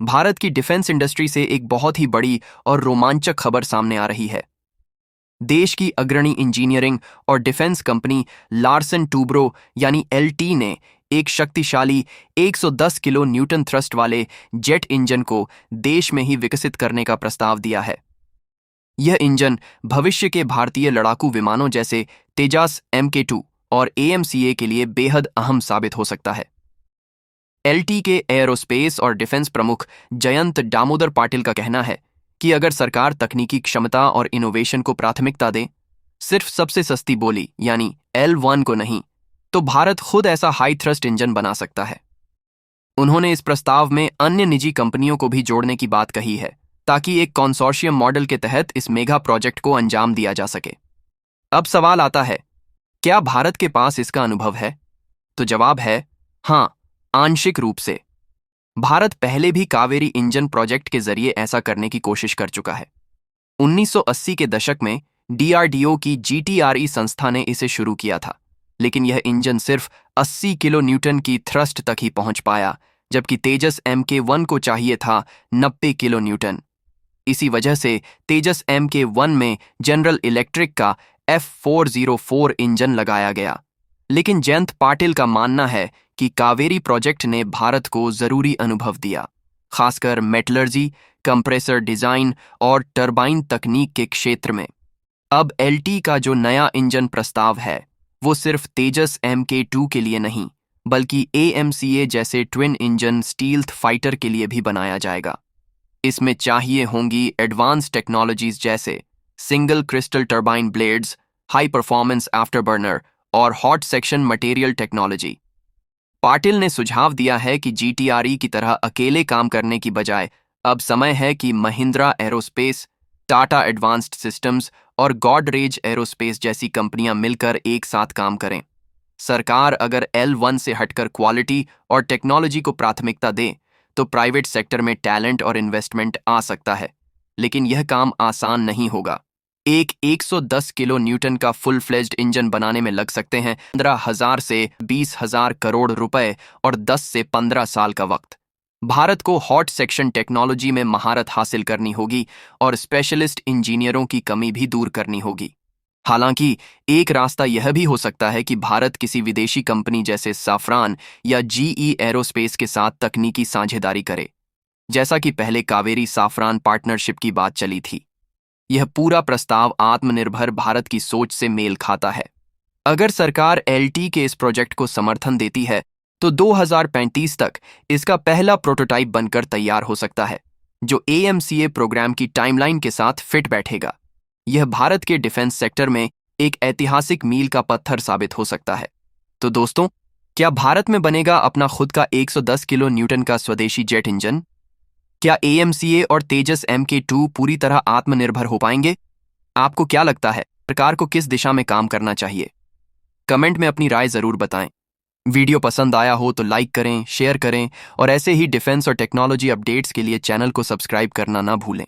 भारत की defence industry से एक बहुत ही बड़ी और रोमांचक खबर सामने आ रही है। देश की अग्रणी इंजीनियरिंग और डिफेंस कंपनी लार्सन टूब्रो यानी एलटी ने एक शक्तिशाली 110 किलो न्यूटन थ्रस्ट वाले जेट इंजन को देश में ही विकसित करने का प्रस्ताव दिया है। यह इंजन भविष्य के भारतीय लड़ाकू विमानों जैसे तेजास MK2 और AMCA के लिए बेहद अहम साबित हो सकता है। एलटी के एयरोस्पेस और डिफेंस प्रमुख जयंत दामोदर पाटिल का कहना है कि अगर सरकार तकनीकी क्षमता और इनोवेशन को प्राथमिकता दे, सिर्फ सबसे सस्ती बोली यानी L1 को नहीं, तो भारत खुद ऐसा हाई थ्रस्ट इंजन बना सकता है। उन्होंने इस प्रस्ताव में अन्य निजी कंपनियों को भी जोड़ने की बात कही है, ताकि एक कॉन्सोर्शियम मॉडल के तहत इस मेगा प्रोजेक्ट को अंजाम दिया जा सके। अब सवाल आता है, क्या भारत के पास इसका अनुभव है? तो जवाब है हाँ, आंशिक रूप से। भारत पहले भी कावेरी इंजन प्रोजेक्ट के जरिए ऐसा करने की कोशिश कर चुका है। 1980 के दशक में DRDO की GTRE संस्था ने इसे शुरू किया था, लेकिन यह इंजन सिर्फ 80 किलो न्यूटन की थ्रस्ट तक ही पहुंच पाया, जबकि तेजस MK1 को चाहिए था 90 किलो न्यूटन। इसी वजह से तेजस MK1 में जनरल इलेक्ट्रिक का F404 इंजन लगाया गया। लेकिन जयंत पाटिल का मानना है कि कावेरी प्रोजेक्ट ने भारत को जरूरी अनुभव दिया, खासकर मेटलर्जी, कंप्रेसर डिजाइन और टरबाइन तकनीक के क्षेत्र में। अब एलटी का जो नया इंजन प्रस्ताव है, वो सिर्फ तेजस MK2 के लिए नहीं, बल्कि AMCA जैसे ट्विन इंजन स्टील्थ फाइटर के लिए भी बनाया जाएगा। इसमें चाहिए होंगी एडवांस टेक्नोलॉजीज जैसे single crystal turbine blades, high performance afterburner और hot section material technology. Patil ने सुझाव दिया है कि GTRE की तरह अकेले काम करने की बजाय अब समय है कि Mahindra aerospace, Tata advanced systems और गॉडरेज एरोस्पेस जैसी कंपनियां मिलकर एक साथ काम करें। सरकार अगर L1 से हटकर क्वालिटी और टेक्नोलॉजी को प्राथमिकता दे, तो प्राइवेट सेक्टर में टैलेंट और इन्वेस्टमेंट आ सकता है, लेकिन यह काम आसान नहीं होगा। एक 110 किलो न्यूटन का फुल फ्लेज्ड इंजन बनाने में लग सकते हैं 15,000 से 20,000 करोड़ रुपए और 10 से 15 साल का वक्त। भारत को हॉट सेक्शन टेक्नोलॉजी में महारत हासिल करनी होगी और स्पेशलिस्ट इंजीनियरों की कमी भी दूर करनी होगी। हालांकि एक रास्ता यह भी हो सकता है कि भारत किसी विदेशी कंपनी जैसे साफ्रान या GE एरोस्पेस के साथ तकनीकी साझेदारी करे, जैसा कि पहले कावेरी साफ्रान पार्टनरशिप की बात चली थी। यह पूरा प्रस्ताव आत्मनिर्भर भारत की सोच से मेल खाता है। अगर सरकार एलटी के इस प्रोजेक्ट को समर्थन देती है, तो 2035 तक इसका पहला प्रोटोटाइप बनकर तैयार हो सकता है, जो AMCA प्रोग्राम की टाइमलाइन के साथ फिट बैठेगा। यह भारत के डिफेंस सेक्टर में एक ऐतिहासिक मील का पत्थर साबित हो सकता है। तो दोस्तों, क्या भारत में बनेगा अपना खुद का 110 किलो न्यूटन का स्वदेशी जेट इंजन? क्या AMCA और तेजस MK2 पूरी तरह आत्मनिर्भर हो पाएंगे? आपको क्या लगता है, सरकार को किस दिशा में काम करना चाहिए? कमेंट में अपनी राय जरूर बताएं। वीडियो पसंद आया हो तो लाइक करें, शेयर करें और ऐसे ही डिफेंस और टेक्नोलॉजी अपडेट्स के लिए चैनल को सब्सक्राइब करना ना भूलें।